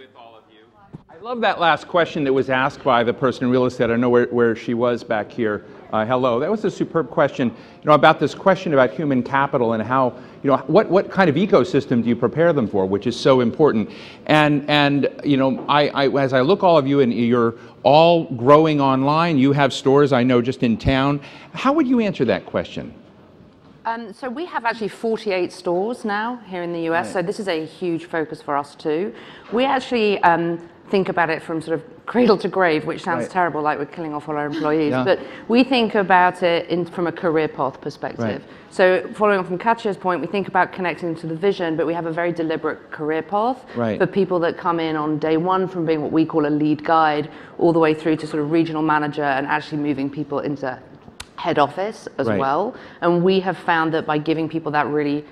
with all of you. I love that last question that was asked by the person in real estate. I don't know where she was back here. Hello. That was a superb question, about this question about human capital and how, what kind of ecosystem do you prepare them for, which is so important. And as I look all of you, and you're all growing online, you have stores, I know, just in town. How would you answer that question? So we have actually 48 stores now here in the US, right. So this is a huge focus for us too. We actually think about it from sort of cradle to grave, which sounds right. Terrible, like we're killing off all our employees, yeah. But we think about it from a career path perspective. Right. So following on from Katya's point, we think about connecting to the vision, but we have a very deliberate career path right. For people that come in on day one from being what we call a lead guide, all the way through to sort of regional manager and actually moving people into head office as right. Well. And we have found that by giving people that really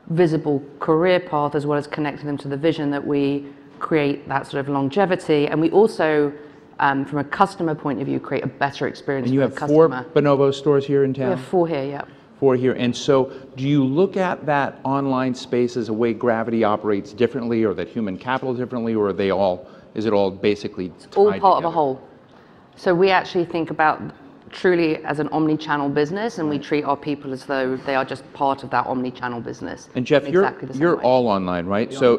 visible career path as well as connecting them to the vision, that we create that sort of longevity. And we also, from a customer point of view, create a better experience for the customer. And you have 4 Bonobos stores here in town? We have 4 here, yeah. 4 here. And so do you look at that online space as a way gravity operates differently, or that human capital differently, or is it all basically tied It's all part together? of a whole. So we actually think about truly as an omni-channel business, and we treat our people as though they are just part of that omni-channel business. And Jeff, you're all online, right? So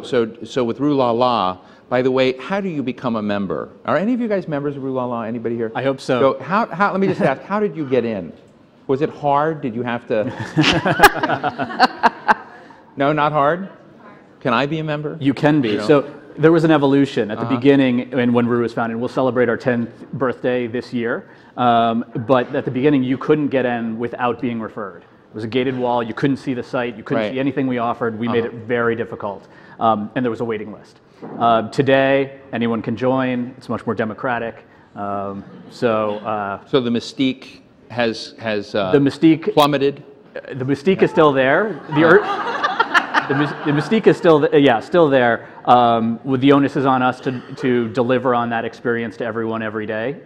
with Rue La La, by the way, how do you become a member? Are any of you guys members of Rue La La? Anybody here? I hope so. So how let me just ask, how did you get in? Was it hard? Did you have to? No, not hard? Can I be a member? You can be. So there was an evolution at the beginning, and when Rue was founded. We'll celebrate our 10th birthday this year. But at the beginning, you couldn't get in without being referred. It was a gated wall. You couldn't see the site. You couldn't right. See anything we offered. We made it very difficult. And there was a waiting list. Today, anyone can join. It's much more democratic. So the mystique has plummeted? The mystique is still there. The mystique is still there. With the onus is on us to deliver on that experience to everyone every day.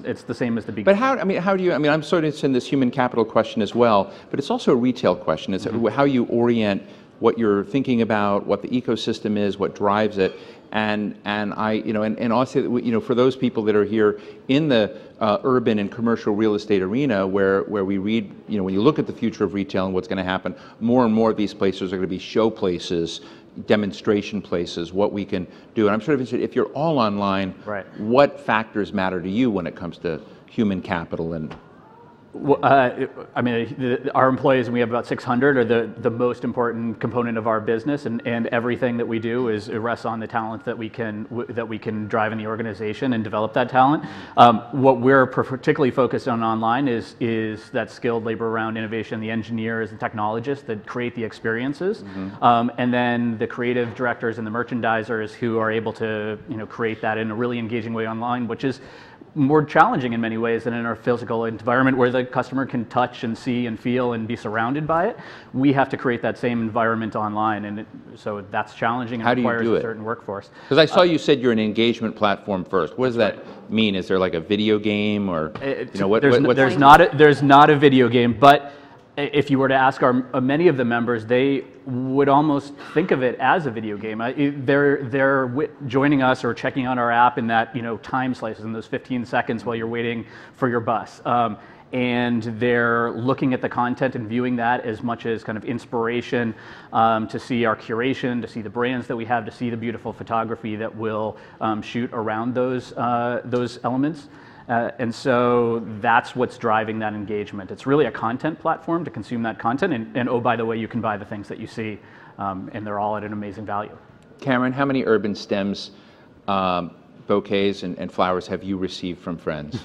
It's the same as the beginning. But how do you? I'm sort of interested in this human capital question as well. But it's also a retail question. It's how you orient what you're thinking about, what the ecosystem is, what drives it. And also, for those people that are here in the urban and commercial real estate arena, where we read, when you look at the future of retail and what's going to happen, more and more of these places are going to be show places, demonstration places, what we can do. And I'm sort of interested, if you're all online, right. What factors matter to you when it comes to human capital and? Well, our employees, and we have about 600, are the most important component of our business, and everything that we do rests on the talent that we can drive in the organization and develop that talent. What we're particularly focused on online is that skilled labor around innovation, the engineers and technologists that create the experiences, and then the creative directors and the merchandisers who are able to create that in a really engaging way online, which is more challenging in many ways than in our physical environment where the customer can touch and see and feel and be surrounded by it. We have to create that same environment online, and so that's challenging and requires a certain workforce. Because I saw you said you're an engagement platform first. What does that mean? Is there like a video game, or there's not a video game, but if you were to ask many of the members, they would almost think of it as a video game. They're joining us or checking out our app in that time slices, in those 15 seconds while you're waiting for your bus. And they're looking at the content and viewing that as much as kind of inspiration to see our curation, to see the brands that we have, to see the beautiful photography that will shoot around those elements. And so that's what's driving that engagement. It's really a content platform to consume that content. And oh, by the way, you can buy the things that you see, and they're all at an amazing value. Cameron, how many urban stems, bouquets, and flowers have you received from friends?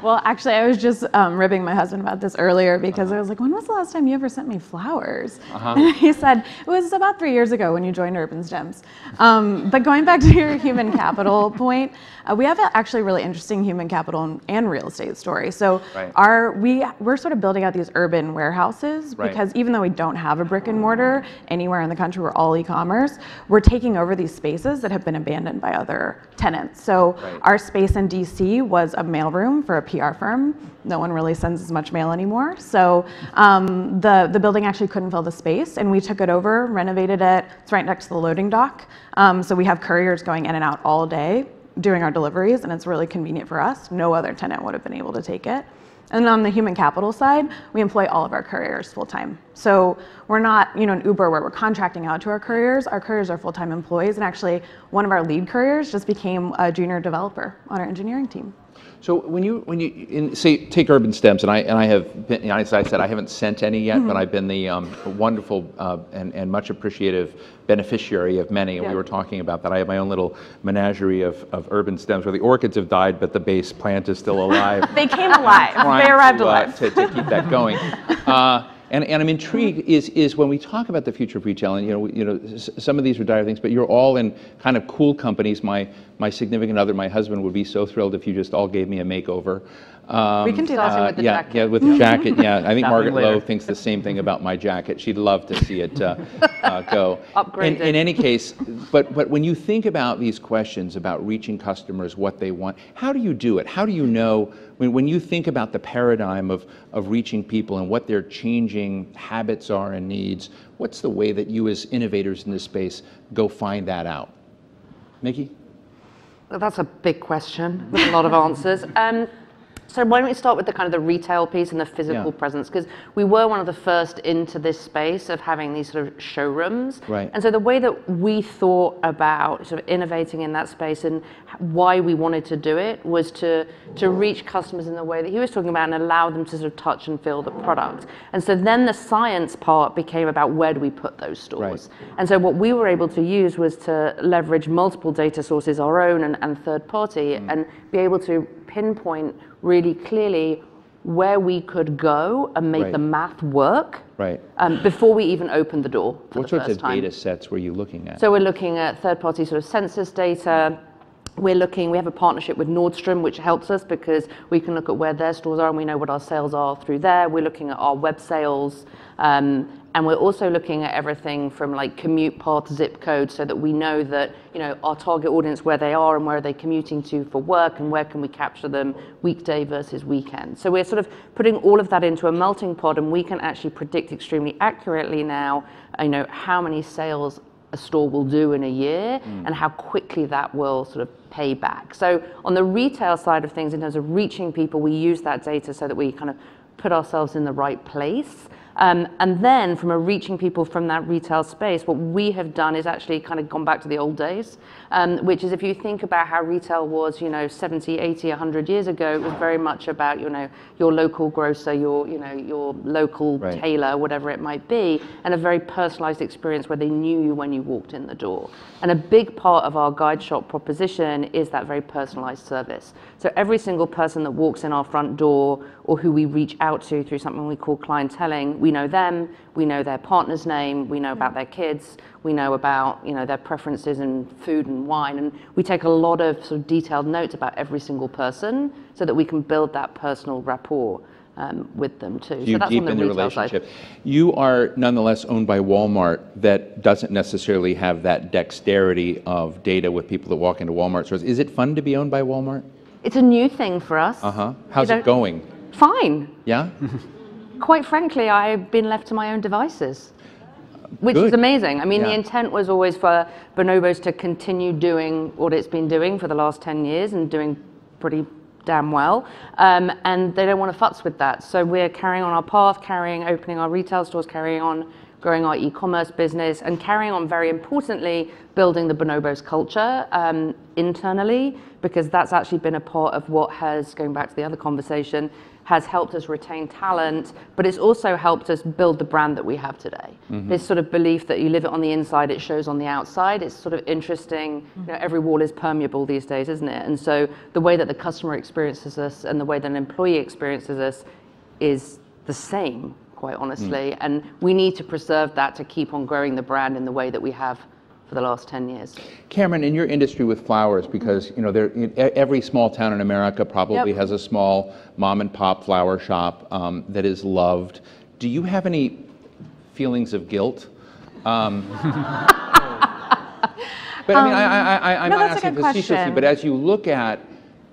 Well, actually, I was just ribbing my husband about this earlier, because I was like, when was the last time you ever sent me flowers? And he said, it was about 3 years ago when you joined Urban Stems. But going back to your human capital point, we have actually really interesting human capital and real estate story. So we're sort of building out these urban warehouses, because even though we don't have a brick and mortar anywhere in the country, we're all e-commerce, we're taking over these spaces that have been abandoned by other other tenants. So our space in DC was a mailroom for a PR firm. No one really sends as much mail anymore. So the building actually couldn't fill the space, and we took it over, renovated it. It's right next to the loading dock. So we have couriers going in and out all day doing our deliveries, and it's really convenient for us. No other tenant would have been able to take it. And on the human capital side, we employ all of our couriers full-time. So we're not, an Uber where we're contracting out to our couriers. Our couriers are full-time employees, and actually one of our lead couriers just became a junior developer on our engineering team. So when you say take Urban Stems, and I have been, as I said, I haven't sent any yet, but I've been the wonderful and much appreciative beneficiary of many. And we were talking about that. I have my own little menagerie of Urban Stems where the orchids have died, but the base plant is still alive. They came alive. They arrived alive. To keep that going. And I'm intrigued is when we talk about the future of retail, and some of these are dire things, but you're all in kind of cool companies. My significant other, my husband, would be so thrilled if you just all gave me a makeover. We can do that. With the jacket. Yeah, with the jacket. Yeah, I think Margaret Lowe thinks the same thing about my jacket. She'd love to see it go. Upgraded. In any case, but when you think about these questions about reaching customers, what they want, how do you do it? How do you know when you think about the paradigm of reaching people and what their changing habits are and needs? What's the way that you, as innovators in this space, go find that out? Micky? Well, that's a big question with a lot of answers. So why don't we start with the kind of the retail piece and the physical presence, because we were one of the first into this space of having these sort of showrooms. Right. And so the way that we thought about sort of innovating in that space and why we wanted to do it was to reach customers in the way that he was talking about and allow them to sort of touch and feel the product. And so then the science part became about where do we put those stores. Right. And so what we were able to use was to leverage multiple data sources, our own and third party, and be able to pinpoint really clearly where we could go and make the math work before we even opened the door for the first time. What sorts of data sets were you looking at? So we're looking at third-party sort of census data. We have a partnership with Nordstrom, which helps us because we can look at where their stores are and we know what our sales are through there. We're looking at our web sales. And we're also looking at everything from like commute path, zip code, so that we know that, our target audience, where they are and where are they commuting to for work and where can we capture them weekday versus weekend. So we're sort of putting all of that into a melting pot, and we can actually predict extremely accurately now, how many sales a store will do in a year and how quickly that will sort of pay back. So on the retail side of things, in terms of reaching people, we use that data so that we kind of put ourselves in the right place. And then from a reaching people from that retail space, what we have done is actually kind of gone back to the old days, which is if you think about how retail was, 70, 80, 100 years ago, it was very much about, your local grocer, your local tailor, whatever it might be, and a very personalized experience where they knew you when you walked in the door. And a big part of our guide shop proposition is that very personalized service. So every single person that walks in our front door or who we reach out to through something we call clienteling, we know them, we know their partner's name, we know about their kids, we know about their preferences in food and wine, and we take a lot of sort of detailed notes about every single person so that we can build that personal rapport with them too. So that's on the retail side. You are nonetheless owned by Walmart that doesn't necessarily have that dexterity of data with people that walk into Walmart stores. Is it fun to be owned by Walmart? It's a new thing for us. How's it going? Fine. Yeah? Quite frankly, I've been left to my own devices, which is amazing. I mean, the intent was always for Bonobos to continue doing what it's been doing for the last 10 years and doing pretty damn well. And they don't want to futz with that. So we're carrying on our path, opening our retail stores, carrying on growing our e-commerce business, and carrying on, very importantly, building the Bonobos culture internally, because that's actually been a part of what has, going back to the other conversation, has helped us retain talent, but it's also helped us build the brand that we have today. This sort of belief that you live it on the inside, it shows on the outside. It's sort of interesting. Every wall is permeable these days, isn't it? And so the way that the customer experiences us and the way that an employee experiences us is the same, quite honestly. And we need to preserve that to keep on growing the brand in the way that we have for the last 10 years. Cameron, in your industry with flowers, because every small town in America probably has a small mom and pop flower shop that is loved. Do you have any feelings of guilt? But But I mean, I'm no, not that's a asking good facetiously, question. but as you look at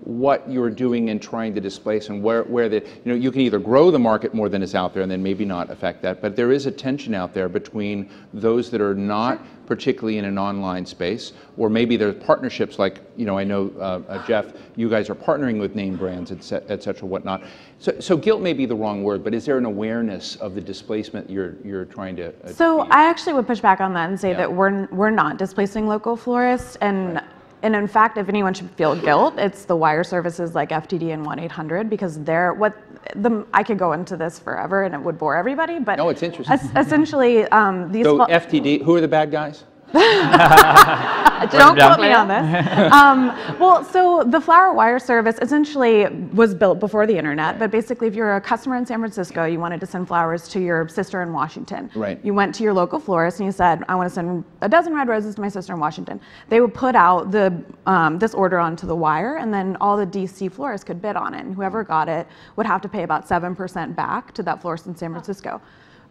what you're doing and trying to displace and where you can either grow the market more than is out there and then maybe not affect that, but there is a tension out there between those that are not particularly in an online space, or maybe there's partnerships like, I know, Jeff, you guys are partnering with name brands, et cetera, whatnot. So guilt may be the wrong word, but is there an awareness of the displacement you're trying to achieve? So I actually would push back on that and say that we're not displacing local florists, and in fact, if anyone should feel guilt, it's the wire services like FTD and 1-800, because I could go into this forever and it would bore everybody, but no, it's interesting. Essentially, these. So FTD, who are the bad guys? Don't quote me on this. Well, so the flower wire service essentially was built before the internet, but basically if you're a customer in San Francisco, you wanted to send flowers to your sister in Washington. Right. You went to your local florist and you said, I want to send a dozen red roses to my sister in Washington. They would put out this order onto the wire, and then all the DC florists could bid on it, and whoever got it would have to pay about 7% back to that florist in San Francisco.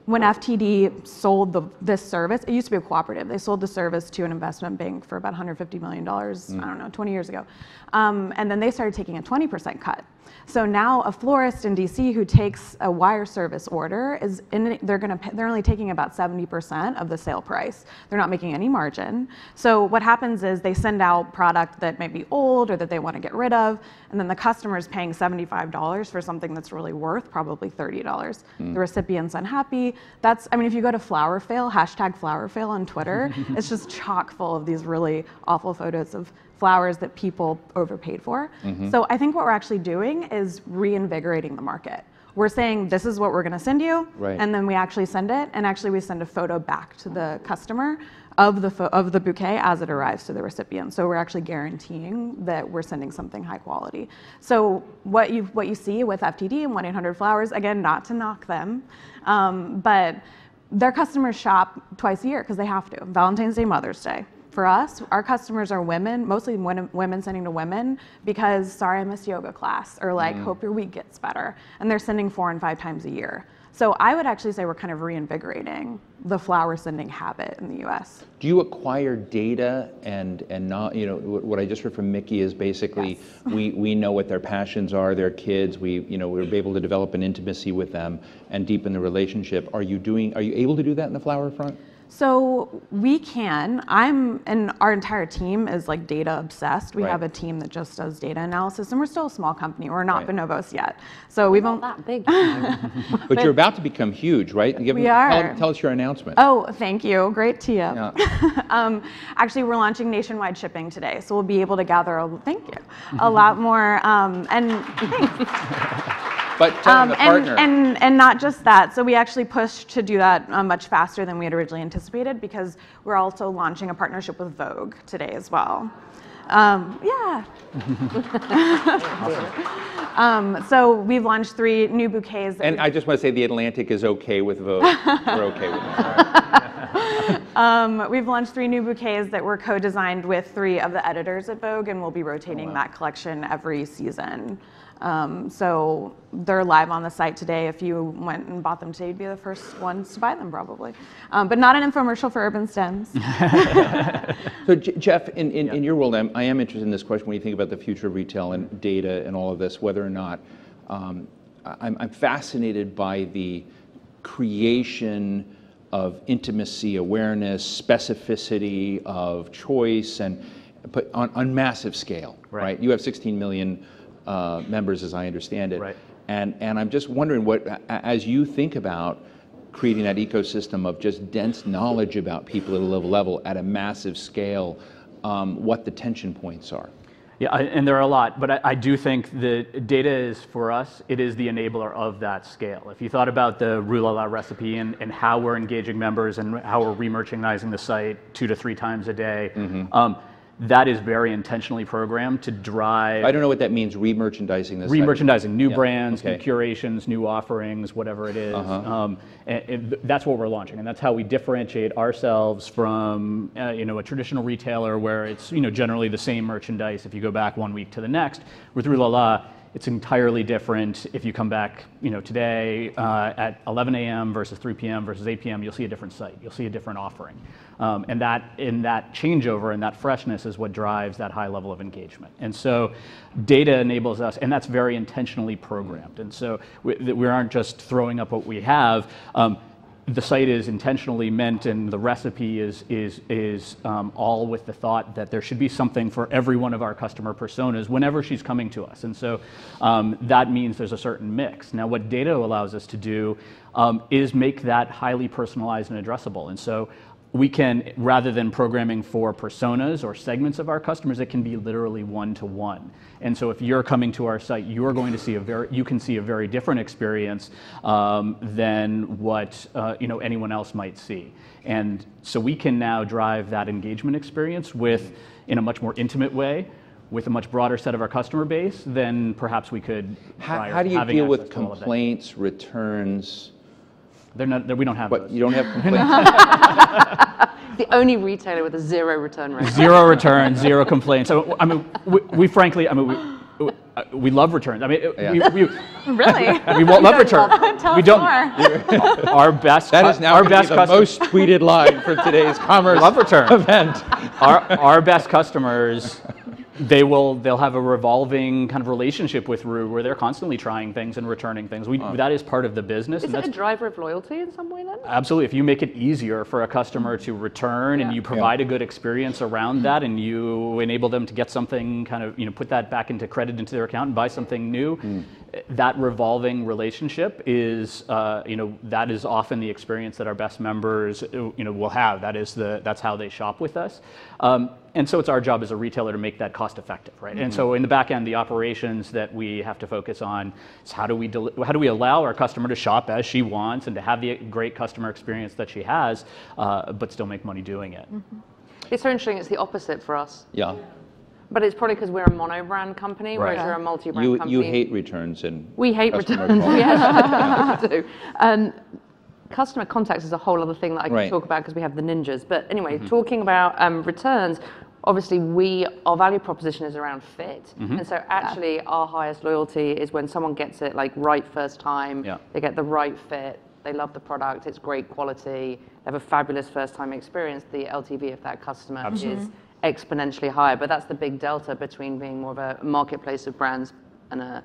When FTD sold this service, it used to be a cooperative. They sold the service to an investment bank for about $150 million, I don't know, 20 years ago. And then they started taking a 20% cut. So now a florist in DC who takes a wire service order they're only taking about 70% of the sale price. They're not making any margin. So what happens is they send out product that may be old or that they want to get rid of, and then the customer is paying $75 for something that's really worth probably $30. The recipient's unhappy. If you go to Flower Fail, #FlowerFail on Twitter, it's just chock full of these really awful photos of flowers that people overpaid for. So I think what we're actually doing is reinvigorating the market. We're saying this is what we're going to send you, and then we actually send it, and actually we send a photo back to the customer of the bouquet as it arrives to the recipient. So we're actually guaranteeing that we're sending something high quality. So what you see with FTD and 1-800 Flowers, again, not to knock them, but their customers shop twice a year because they have to. Valentine's Day, Mother's Day. For us, our customers are women, mostly women sending to women because, sorry, I missed yoga class, or like, hope your week gets better. And they're sending 4 and 5 times a year. So I would actually say we're kind of reinvigorating the flower sending habit in the US. Do you acquire data and not, what I just heard from Micky is basically we know what their passions are, their kids, we're able to develop an intimacy with them and deepen the relationship. Are you able to do that in the flower front? So we can. And our entire team is like data obsessed. We have a team that just does data analysis, and we're still a small company. We're not Bonobos yet. So we've not that big. But you're about to become huge, right? We are. Tell us your announcement. Oh, thank you. Great tee up. Yeah. Actually, we're launching nationwide shipping today, so we'll be able to gather a lot more. But tell them the partner. And not just that. So we actually pushed to do that much faster than we had originally anticipated, because we're also launching a partnership with Vogue today as well. So we've launched 3 new bouquets. And I just want to say The Atlantic is okay with Vogue. We're okay with that. We've launched 3 new bouquets that were co-designed with 3 of the editors at Vogue, and we'll be rotating that collection every season. So they're live on the site today. If you went and bought them today, you'd be the first ones to buy them probably. But not an infomercial for Urban Stems. So Jeff, in your world, I am interested in this question when you think about the future of retail and data and all of this, whether or not, I'm fascinated by the creation of intimacy, awareness, specificity of choice, but on massive scale, right? You have 16 million members, as I understand it. Right. And I'm just wondering as you think about creating that ecosystem of just dense knowledge about people at a level at a massive scale, what the tension points are. Yeah, and there are a lot, but I do think that data is, for us, it is the enabler of that scale. If you thought about the Rue La La recipe and how we're engaging members and how we're re-merchandising the site 2 to 3 times a day, that is very intentionally programmed to drive. I don't know what that means, re-merchandising this. Re-merchandising, new brands, new curations, new offerings, whatever it is. And that's what we're launching, and that's how we differentiate ourselves from a traditional retailer where it's generally the same merchandise if you go back 1 week to the next. With Rue La La, It's entirely different if you come back, today at 11 a.m. versus 3 p.m. versus 8 p.m. You'll see a different site. You'll see a different offering, and that changeover and that freshness is what drives that high level of engagement. And so, data enables us, and that's very intentionally programmed. And so we aren't just throwing up what we have. The site is intentionally meant, and the recipe is all with the thought that there should be something for every one of our customer personas whenever she's coming to us. And so that means there's a certain mix. Now, what data allows us to do is make that highly personalized and addressable. And so we can, rather than programming for personas or segments of our customers, it can be literally one-to-one. And so if you're coming to our site, you're going to see you can see a very different experience than what anyone else might see. And so we can now drive that engagement experience in a much more intimate way, with a much broader set of our customer base than perhaps we could. How do you deal with complaints, returns? We don't have those. You don't have complaints? The only retailer with a 0 return rate. 0 returns, 0 complaints. So, I mean, we frankly, we love returns. I mean, really? We won't love returns. Tell we us don't. More. Our best. That is now our best the most tweeted line for today's commerce love return event. Our best customers, they'll have a revolving kind of relationship with Rue where they're constantly trying things and returning things. That is part of the business. Is it a driver of loyalty in some way then? Absolutely. If you make it easier for a customer to return and you provide a good experience around that, and you enable them to get something kind of, put that back into credit into their account and buy something new, that revolving relationship is, that is often the experience that our best members, will have. That's how they shop with us. And so it's our job as a retailer to make that cost effective, right? And so in the back end, the operations that we have to focus on is how do we allow our customer to shop as she wants and to have the great customer experience that she has, but still make money doing it. It's so interesting. It's the opposite for us. Yeah. But it's probably because we're a mono-brand company, whereas you're a multi-brand company. You hate returns and we hate returns. Yes, we do. Customer contacts is a whole other thing that I can talk about because we have the ninjas. But anyway, talking about returns, obviously our value proposition is around fit. And so actually our highest loyalty is when someone gets it like right first time, they get the right fit, they love the product, it's great quality, they have a fabulous first time experience, the LTV of that customer is exponentially higher. But that's the big delta between being more of a marketplace of brands and a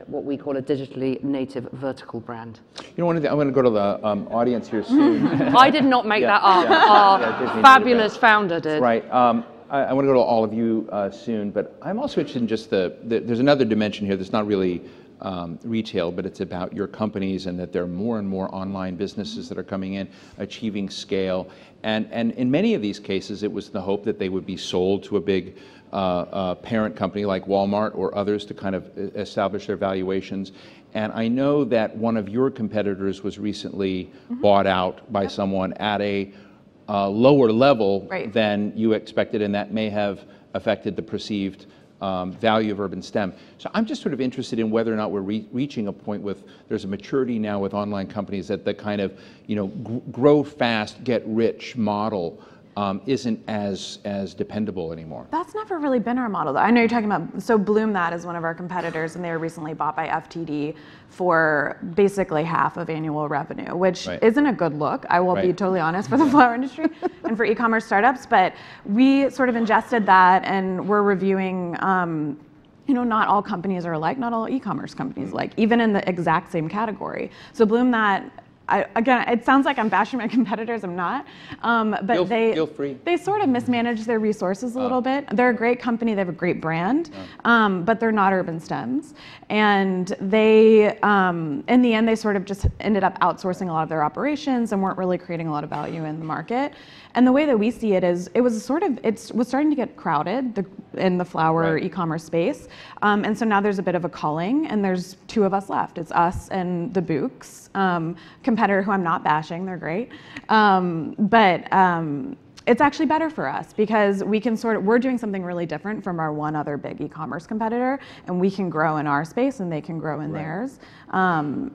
what we call a digitally native vertical brand. I'm going to go to the audience here soon. I did not make that up. Our fabulous founder did. Right. I want to go to all of you soon, but I'm also interested in just there's another dimension here that's not really retail, but it's about your companies and that there are more and more online businesses that are coming in, achieving scale. And in many of these cases, it was the hope that they would be sold to a big parent company like Walmart or others to kind of establish their valuations. And I know that one of your competitors was recently bought out by someone at a lower level than you expected, and that may have affected the perceived value of urban STEM. So I'm just sort of interested in whether or not we're reaching a point with there's a maturity now with online companies that the kind of grow fast, get rich model isn't as dependable anymore. That's never really been our model, though. I know you're talking about, so Bloom that is one of our competitors, and they were recently bought by FTD for basically half of annual revenue, which isn't a good look, I will be totally honest, for the flower industry and for e-commerce startups. But we sort of ingested that, and we're reviewing not all companies are alike, not all e-commerce companies alike, even in the exact same category. So Bloom that, again, it sounds like I'm bashing my competitors. I'm not, but feel free. They sort of mismanage their resources a little bit. They're a great company. They have a great brand, but they're not urban STEMs. And they, in the end, they sort of just ended up outsourcing a lot of their operations and weren't really creating a lot of value in the market. And the way that we see it is, it was starting to get crowded in the flower e-commerce space. And so now there's a bit of a culling, and there's two of us left. It's us and the Books, competitor who I'm not bashing, they're great. it's actually better for us because we can we're doing something really different from our one other big e-commerce competitor, and we can grow in our space and they can grow in theirs.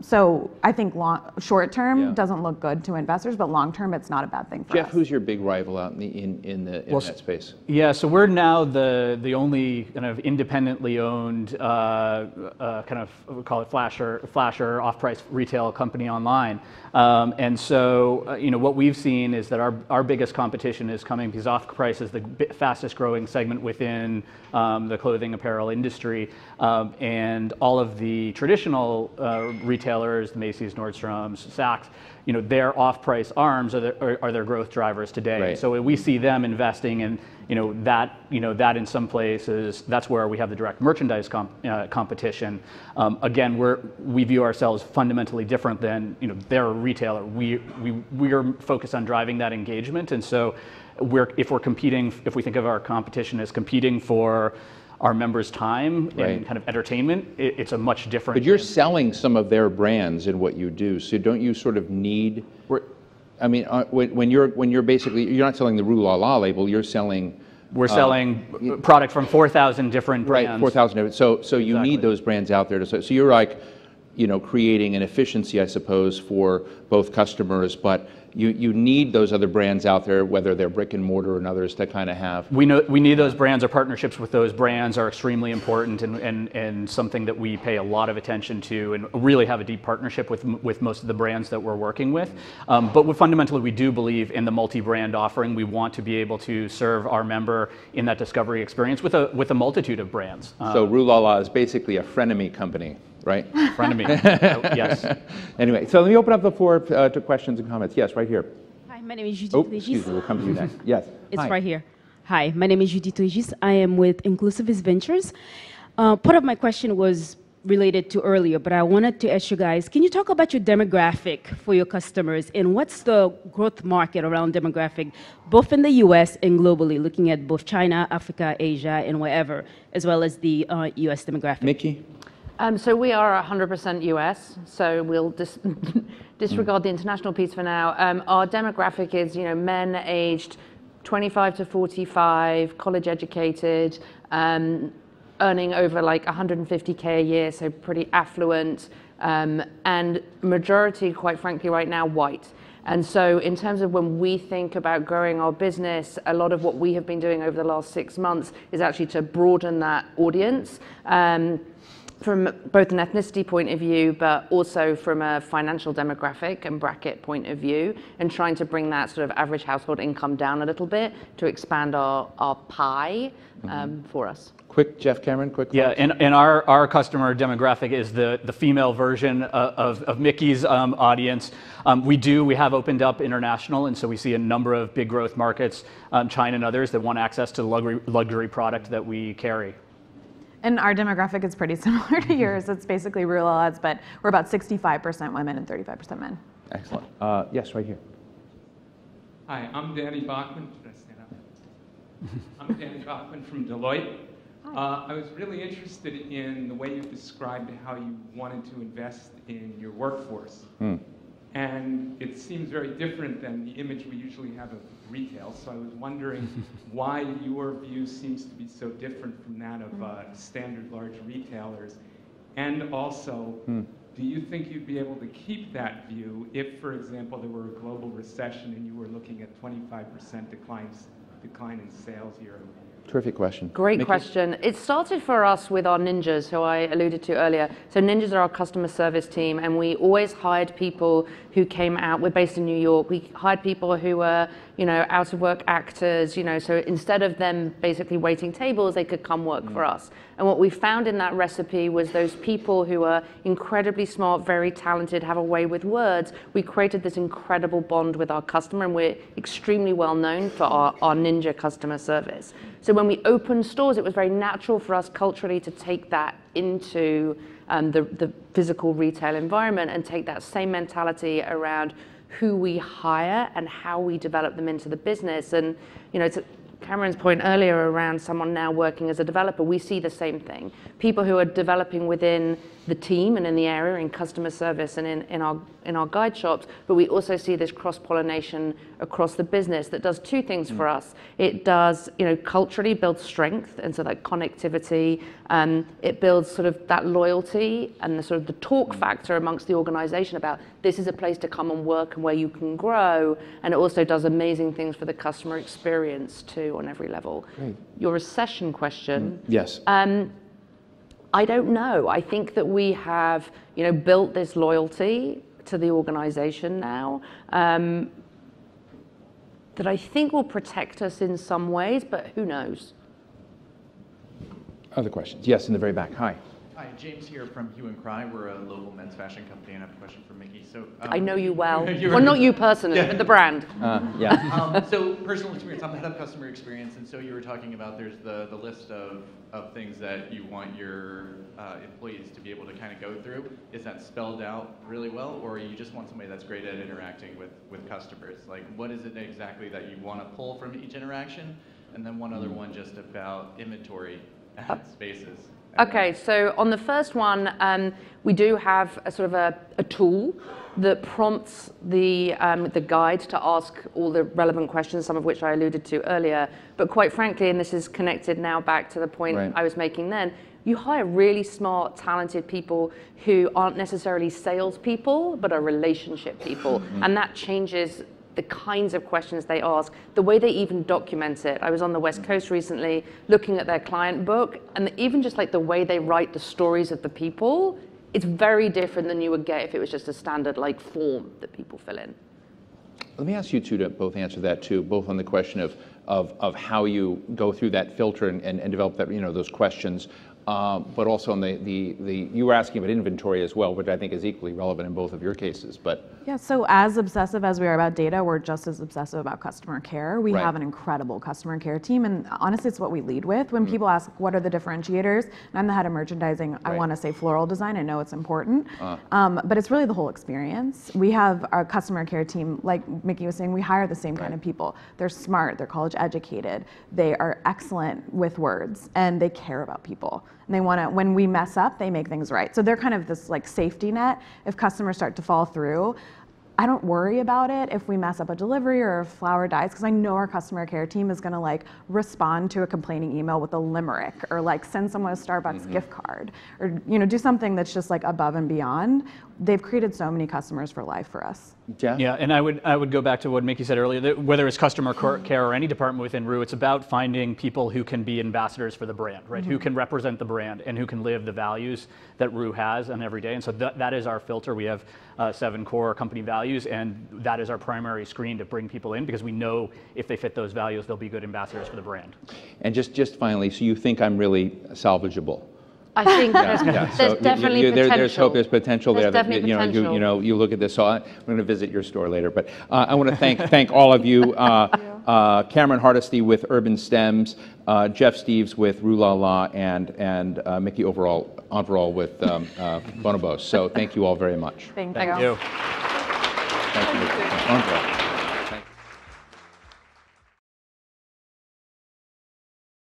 So I think short term doesn't look good to investors, but long term it's not a bad thing for us. Jeff, who's your big rival out in the internet space? Yeah, so we're now the only kind of independently owned kind of, we call it flasher off-price retail company online. And so, what we've seen is that our biggest competition is coming because off-price is the fastest growing segment within the clothing apparel industry. And all of the traditional retailers, the Macy's, Nordstrom's, Saks, their off-price arms are their growth drivers today. Right. So we see them investing in that in some places, that's where we have the direct merchandise competition. Again, we view ourselves fundamentally different than they're a retailer. We are focused on driving that engagement, and so if we think of our competition as competing for our members' time and kind of entertainment, it's a much different. But you're selling some of their brands in what you do, so don't you sort of need? I mean, when you're basically, you're not selling the Rue La La label, you're selling. We're selling product from 4,000 different brands. Right, 4,000 different. So exactly. You need those brands out there so you're like, creating an efficiency, I suppose, for both customers, but you need those other brands out there, whether they're brick and mortar and others, to kind of have. We need those brands. Our partnerships with those brands are extremely important and something that we pay a lot of attention to and really have a deep partnership with most of the brands that we're working with. But fundamentally, we do believe in the multi-brand offering. We want to be able to serve our member in that discovery experience with a multitude of brands. So Rue La La is basically a frenemy company. Right? Frenemy. Yes. Anyway, so let me open up the floor to questions and comments. Yes, right here. Hi, my name is Judith Regis. Excuse me, we'll come to you next. Yes. It's Hi. right here. Hi, my name is Judith Regis. I am with Inclusivist Ventures. Part of my question was related to earlier, but I wanted to ask you guys, can you talk about your demographic for your customers and what's the growth market around demographic, both in the US and globally, looking at both China, Africa, Asia, and wherever, as well as the US demographic? Micky? So we are 100% US, so we'll disregard the international piece for now. Our demographic is, men aged 25 to 45, college educated, earning over like 150K a year, so pretty affluent, and majority, quite frankly, right now, white. And so in terms of when we think about growing our business, a lot of what we have been doing over the last 6 months is actually to broaden that audience. From both an ethnicity point of view, but also from a financial demographic and bracket point of view, and trying to bring that sort of average household income down a little bit to expand our pie for us. Quick, Jeff Cameron, quick. Yeah, and our customer demographic is the female version of Micky's audience. We have opened up international, and so we see a number of big growth markets, China and others, that want access to the luxury product that we carry. And our demographic is pretty similar to yours. It's basically rural odds, but we're about 65% women and 35% men. Excellent. Yes, right here. Hi, I'm Danny Bachman. Should I stand up? I'm Danny Bachman from Deloitte. I was really interested in the way you described how you wanted to invest in your workforce. And it seems very different than the image we usually have of retail. So I was wondering why your view seems to be so different from that of standard large retailers. And also, do you think you'd be able to keep that view if, for example, there were a global recession and you were looking at 25% decline in sales year-over-year? Terrific question. Great Micky? question. It started for us with our ninjas, who I alluded to earlier. So ninjas are our customer service team, and we always hired people who came out. We're based in New York. We hired people who were, out of work actors, so instead of them basically waiting tables, they could come work for us. And what we found in that recipe was those people who are incredibly smart, very talented, have a way with words. We created this incredible bond with our customer, and we're extremely well known for our ninja customer service. So when we opened stores, it was very natural for us culturally to take that into the physical retail environment and take that same mentality around who we hire and how we develop them into the business. And to Cameron's point earlier around someone now working as a developer, we see the same thing. People who are developing within the team and in the area, in customer service and in our guide shops, but we also see this cross-pollination across the business that does two things for us. It does, culturally build strength, and so that connectivity, it builds sort of that loyalty and the sort of the talk factor amongst the organization about this is a place to come and work and where you can grow, and it also does amazing things for the customer experience too on every level. Great. Your recession question. Yes. I don't know. I think that we have, built this loyalty to the organization now that I think will protect us in some ways, but who knows? Other questions? Yes, in the very back. Hi. Hi, James here from Hue and Cry. We're a local men's fashion company, and I have a question for Micky. So I know you well. Well, not you personally, but the brand. Yeah. So personal experience, I'm the head of customer experience, and so you were talking about there's the list of things that you want your employees to be able to kind of go through. Is that spelled out really well, or you just want somebody that's great at interacting with customers? Like, what is it exactly that you want to pull from each interaction? And then one other one just about inventory at spaces. Okay, so on the first one, we do have a sort of a tool that prompts the guide to ask all the relevant questions, some of which I alluded to earlier. But quite frankly, and this is connected now back to the point I was making then, you hire really smart, talented people who aren't necessarily salespeople, but are relationship people. And that changes the kinds of questions they ask, the way they even document it. I was on the West Coast recently looking at their client book, and even just like the way they write the stories of the people, it's very different than you would get if it was just a standard like form that people fill in. Let me ask you two to both answer that too, both on the question of how you go through that filter and develop that, those questions, but also on the you were asking about inventory as well, which I think is equally relevant in both of your cases. But yeah, so as obsessive as we are about data, we're just as obsessive about customer care. We have an incredible customer care team, and honestly, it's what we lead with. When people ask what are the differentiators, and I'm the head of merchandising, I want to say floral design. I know it's important, but it's really the whole experience. We have our customer care team, like Micky was saying, we hire the same kind of people. They're smart, they're college educated, they are excellent with words, and they care about people. And they want to, when we mess up, they make things right. So they're kind of this like safety net. If customers start to fall through, I don't worry about it if we mess up a delivery or if flour dies, because I know our customer care team is going to like respond to a complaining email with a limerick, or like send someone a Starbucks gift card, or do something that's just like above and beyond. They've created so many customers for life for us. Yeah, and I would go back to what Micky said earlier, that whether it's customer care or any department within Rue, it's about finding people who can be ambassadors for the brand, right? Who can represent the brand and who can live the values that Rue has on every day. And so that is our filter. We have 7 core company values, and that is our primary screen to bring people in, because we know if they fit those values, they'll be good ambassadors for the brand. And just finally, so you think I'm really salvageable? I think there's definitely potential. There's hope, there's potential there. There's definitely potential. You look at this. So I'm going to visit your store later, but I want to thank all of you. Cameron Hardesty with Urban Stems, Jeff Steeves with Rue La La, and Micky Onvural with Bonobos. So thank you all very much. Thank you. Thank you. Thank you, Onvural.